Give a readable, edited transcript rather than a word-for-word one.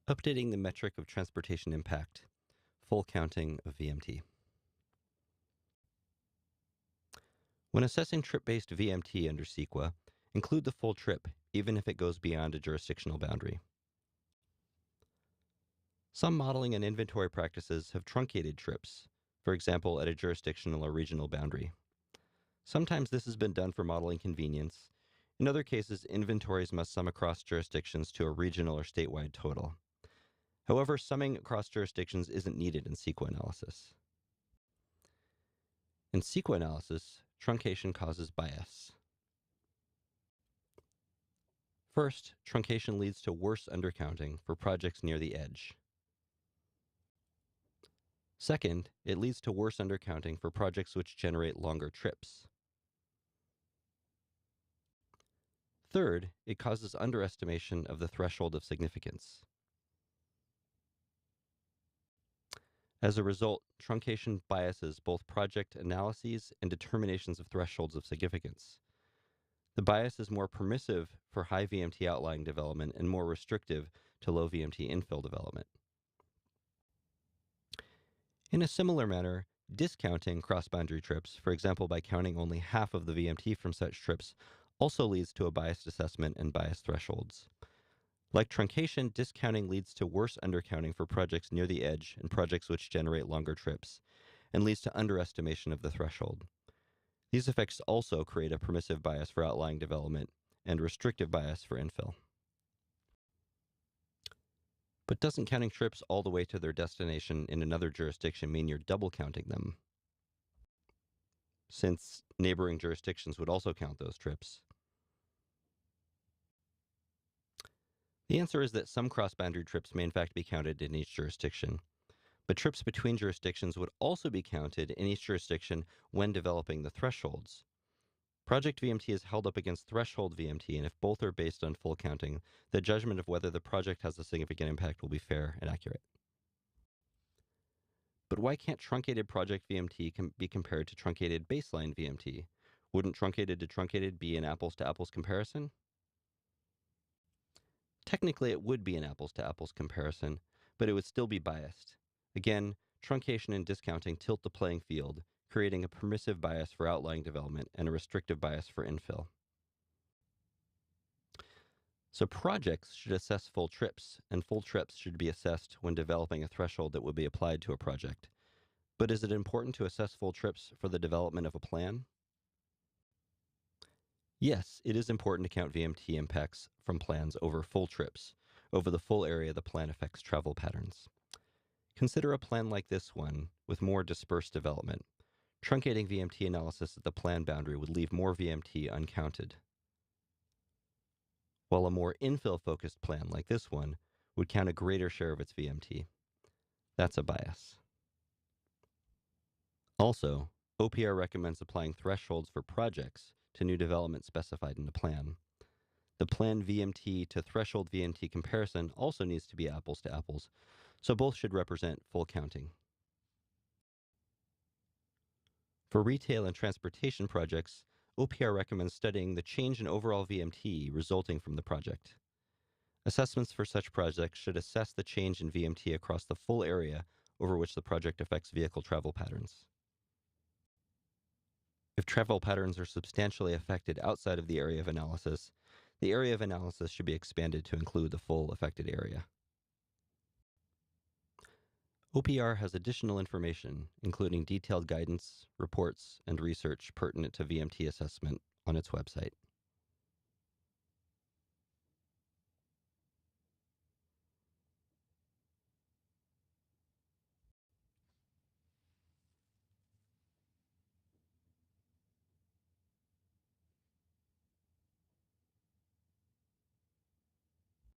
Updating the metric of transportation impact, full counting of VMT. When assessing trip-based VMT under CEQA, include the full trip, even if it goes beyond a jurisdictional boundary. Some modeling and inventory practices have truncated trips, for example, at a jurisdictional or regional boundary. Sometimes this has been done for modeling convenience. In other cases, inventories must sum across jurisdictions to a regional or statewide total. However, summing across jurisdictions isn't needed in CEQA analysis. In CEQA analysis, truncation causes bias. First, truncation leads to worse undercounting for projects near the edge. Second, it leads to worse undercounting for projects which generate longer trips. Third, it causes underestimation of the threshold of significance. As a result, truncation biases both project analyses and determinations of thresholds of significance. The bias is more permissive for high VMT outlying development and more restrictive to low VMT infill development. In a similar manner, discounting cross-boundary trips, for example by counting only half of the VMT from such trips, also leads to a biased assessment and biased thresholds. Like truncation, discounting leads to worse undercounting for projects near the edge and projects which generate longer trips, and leads to underestimation of the threshold. These effects also create a permissive bias for outlying development and restrictive bias for infill. But doesn't counting trips all the way to their destination in another jurisdiction mean you're double counting them? Since neighboring jurisdictions would also count those trips. The answer is that some cross-boundary trips may in fact be counted in each jurisdiction, but trips between jurisdictions would also be counted in each jurisdiction when developing the thresholds. Project VMT is held up against threshold VMT, and if both are based on full counting, the judgment of whether the project has a significant impact will be fair and accurate. But why can't truncated project VMT be compared to truncated baseline VMT? Wouldn't truncated to truncated be an apples-to-apples comparison? Technically, it would be an apples-to-apples comparison, but it would still be biased. Again, truncation and discounting tilt the playing field, creating a permissive bias for outlying development and a restrictive bias for infill. So projects should assess full trips, and full trips should be assessed when developing a threshold that would be applied to a project. But is it important to assess full trips for the development of a plan? Yes, it is important to count VMT impacts from plans over full trips, over the full area the plan affects travel patterns. Consider a plan like this one with more dispersed development. Truncating VMT analysis at the plan boundary would leave more VMT uncounted, while a more infill-focused plan like this one would count a greater share of its VMT. That's a bias. Also, OPR recommends applying thresholds for projects to new development specified in the plan. The plan VMT to threshold VMT comparison also needs to be apples to apples, so both should represent full counting. For retail and transportation projects, OPR recommends studying the change in overall VMT resulting from the project. Assessments for such projects should assess the change in VMT across the full area over which the project affects vehicle travel patterns. If travel patterns are substantially affected outside of the area of analysis, the area of analysis should be expanded to include the full affected area. OPR has additional information, including detailed guidance, reports, and research pertinent to VMT assessment on its website.